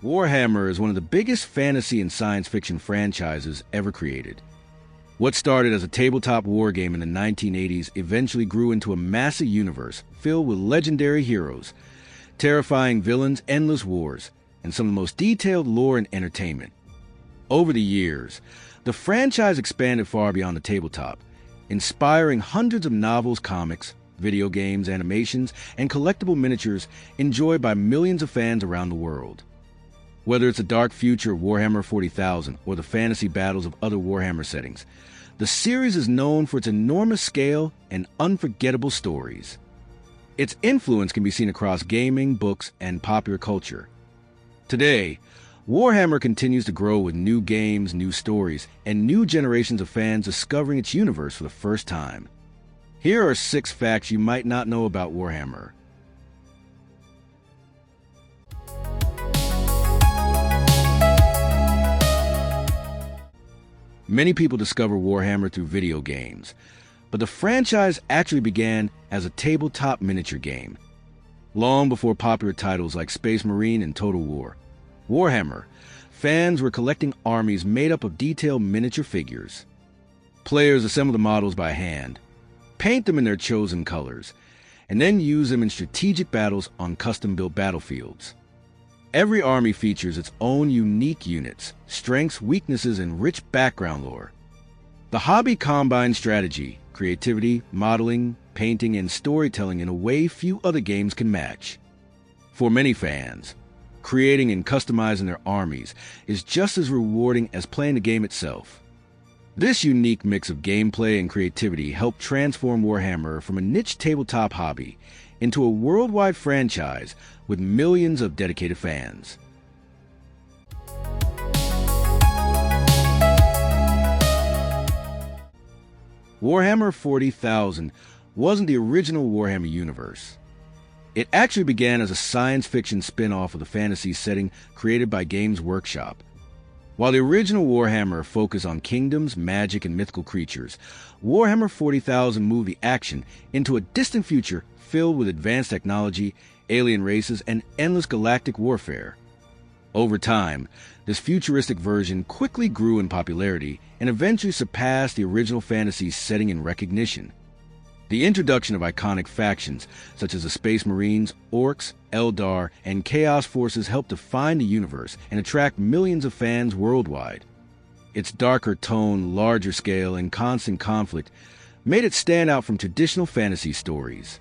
Warhammer is one of the biggest fantasy and science fiction franchises ever created. What started as a tabletop war game in the 1980s eventually grew into a massive universe filled with legendary heroes, terrifying villains, endless wars, and some of the most detailed lore and entertainment. Over the years, the franchise expanded far beyond the tabletop, inspiring hundreds of novels, comics, video games, animations, and collectible miniatures enjoyed by millions of fans around the world. Whether it's the dark future of Warhammer 40,000 or the fantasy battles of other Warhammer settings, the series is known for its enormous scale and unforgettable stories. Its influence can be seen across gaming, books, and popular culture. Today, Warhammer continues to grow with new games, new stories, and new generations of fans discovering its universe for the first time. Here are 6 facts you might not know about Warhammer. Many people discover Warhammer through video games, but the franchise actually began as a tabletop miniature game. Long before popular titles like Space Marine and Total War, Warhammer fans were collecting armies made up of detailed miniature figures. Players assemble the models by hand, paint them in their chosen colors, and then use them in strategic battles on custom-built battlefields. Every army features its own unique units, strengths, weaknesses, and rich background lore. The hobby combines strategy, creativity, modeling, painting, and storytelling in a way few other games can match. For many fans, creating and customizing their armies is just as rewarding as playing the game itself. This unique mix of gameplay and creativity helped transform Warhammer from a niche tabletop hobby into a worldwide franchise with millions of dedicated fans. Warhammer 40,000 wasn't the original Warhammer universe. It actually began as a science fiction spin-off of the fantasy setting created by Games Workshop. While the original Warhammer focused on kingdoms, magic, and mythical creatures, Warhammer 40,000 moved the action into a distant future filled with advanced technology, alien races, and endless galactic warfare. Over time, this futuristic version quickly grew in popularity and eventually surpassed the original fantasy setting in recognition. The introduction of iconic factions such as the Space Marines, Orks, Eldar, and Chaos Forces helped define the universe and attract millions of fans worldwide. Its darker tone, larger scale, and constant conflict made it stand out from traditional fantasy stories.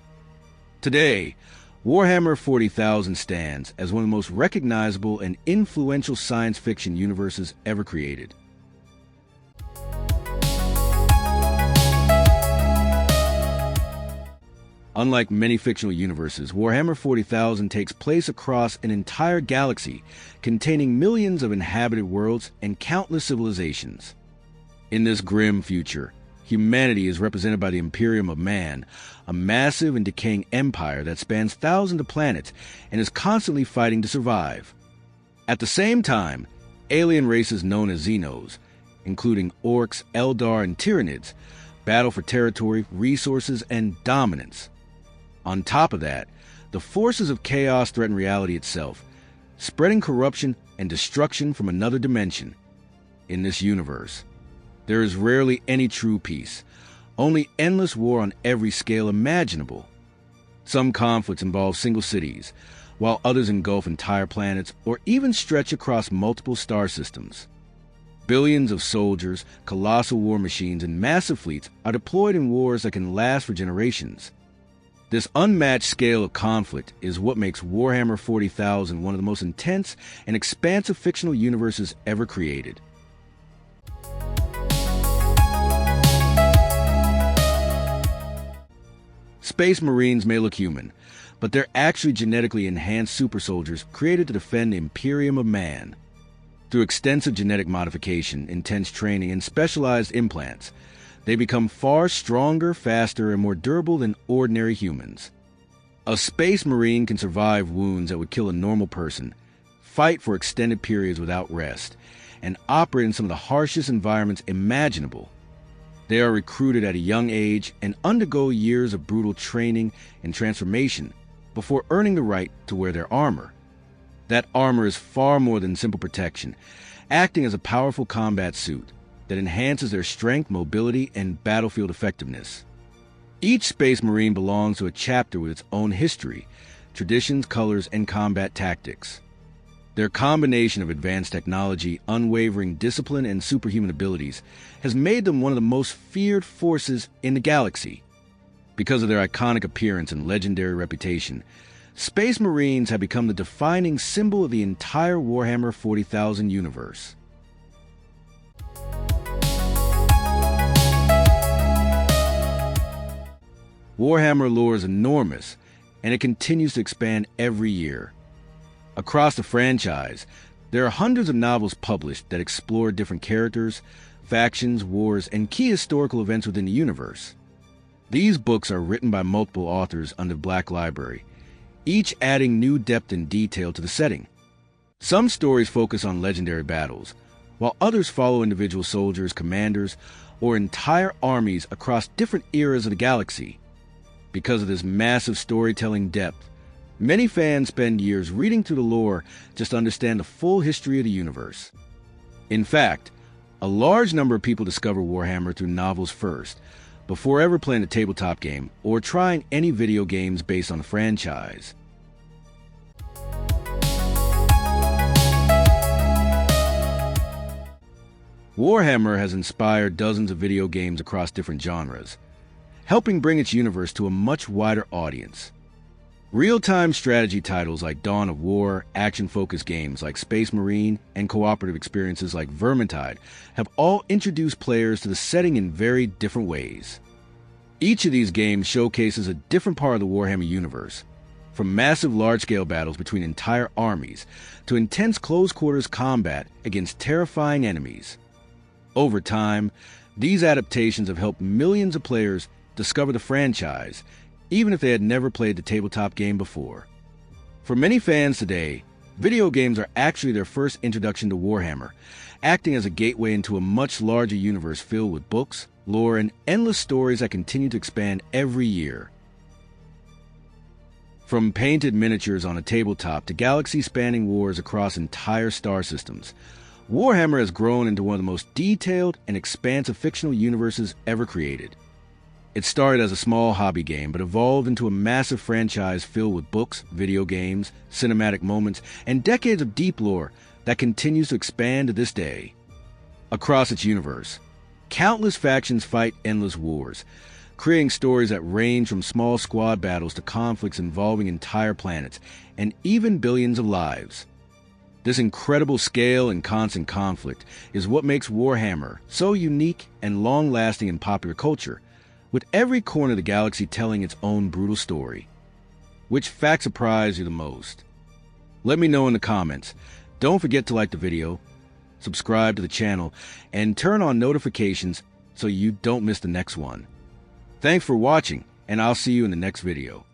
Today, Warhammer 40,000 stands as one of the most recognizable and influential science fiction universes ever created. Unlike many fictional universes, Warhammer 40,000 takes place across an entire galaxy containing millions of inhabited worlds and countless civilizations. In this grim future, humanity is represented by the Imperium of Man, a massive and decaying empire that spans thousands of planets and is constantly fighting to survive. At the same time, alien races known as Xenos, including Orks, Eldar, and Tyranids, battle for territory, resources, and dominance. On top of that, the forces of chaos threaten reality itself, spreading corruption and destruction from another dimension. In this universe, there is rarely any true peace, only endless war on every scale imaginable. Some conflicts involve single cities, while others engulf entire planets or even stretch across multiple star systems. Billions of soldiers, colossal war machines, and massive fleets are deployed in wars that can last for generations. This unmatched scale of conflict is what makes Warhammer 40,000 one of the most intense and expansive fictional universes ever created. Space Marines may look human, but they're actually genetically enhanced super soldiers created to defend the Imperium of Man. Through extensive genetic modification, intense training, and specialized implants, they become far stronger, faster, and more durable than ordinary humans. A Space Marine can survive wounds that would kill a normal person, fight for extended periods without rest, and operate in some of the harshest environments imaginable. They are recruited at a young age and undergo years of brutal training and transformation before earning the right to wear their armor. That armor is far more than simple protection, acting as a powerful combat suit that enhances their strength, mobility, and battlefield effectiveness. Each Space Marine belongs to a chapter with its own history, traditions, colors, and combat tactics. Their combination of advanced technology, unwavering discipline, and superhuman abilities has made them one of the most feared forces in the galaxy. Because of their iconic appearance and legendary reputation, Space Marines have become the defining symbol of the entire Warhammer 40,000 universe. Warhammer lore is enormous, and it continues to expand every year. Across the franchise, there are hundreds of novels published that explore different characters, factions, wars, and key historical events within the universe. These books are written by multiple authors under the Black Library, each adding new depth and detail to the setting. Some stories focus on legendary battles, while others follow individual soldiers, commanders, or entire armies across different eras of the galaxy. Because of this massive storytelling depth, many fans spend years reading through the lore just to understand the full history of the universe. In fact, a large number of people discover Warhammer through novels first, before ever playing a tabletop game or trying any video games based on the franchise. Warhammer has inspired dozens of video games across different genres, helping bring its universe to a much wider audience. Real-time strategy titles like Dawn of War, action-focused games like Space Marine, and cooperative experiences like Vermintide have all introduced players to the setting in very different ways. Each of these games showcases a different part of the Warhammer universe, from massive large-scale battles between entire armies to intense close-quarters combat against terrifying enemies. Over time, these adaptations have helped millions of players discover the franchise, even if they had never played the tabletop game before. For many fans today, video games are actually their first introduction to Warhammer, acting as a gateway into a much larger universe filled with books, lore, and endless stories that continue to expand every year. From painted miniatures on a tabletop to galaxy-spanning wars across entire star systems, Warhammer has grown into one of the most detailed and expansive fictional universes ever created. It started as a small hobby game, but evolved into a massive franchise filled with books, video games, cinematic moments, and decades of deep lore that continues to expand to this day. Across its universe, countless factions fight endless wars, creating stories that range from small squad battles to conflicts involving entire planets, and even billions of lives. This incredible scale and constant conflict is what makes Warhammer so unique and long-lasting in popular culture, with every corner of the galaxy telling its own brutal story. Which fact surprised you the most? Let me know in the comments. Don't forget to like the video, subscribe to the channel, and turn on notifications so you don't miss the next one. Thanks for watching, and I'll see you in the next video.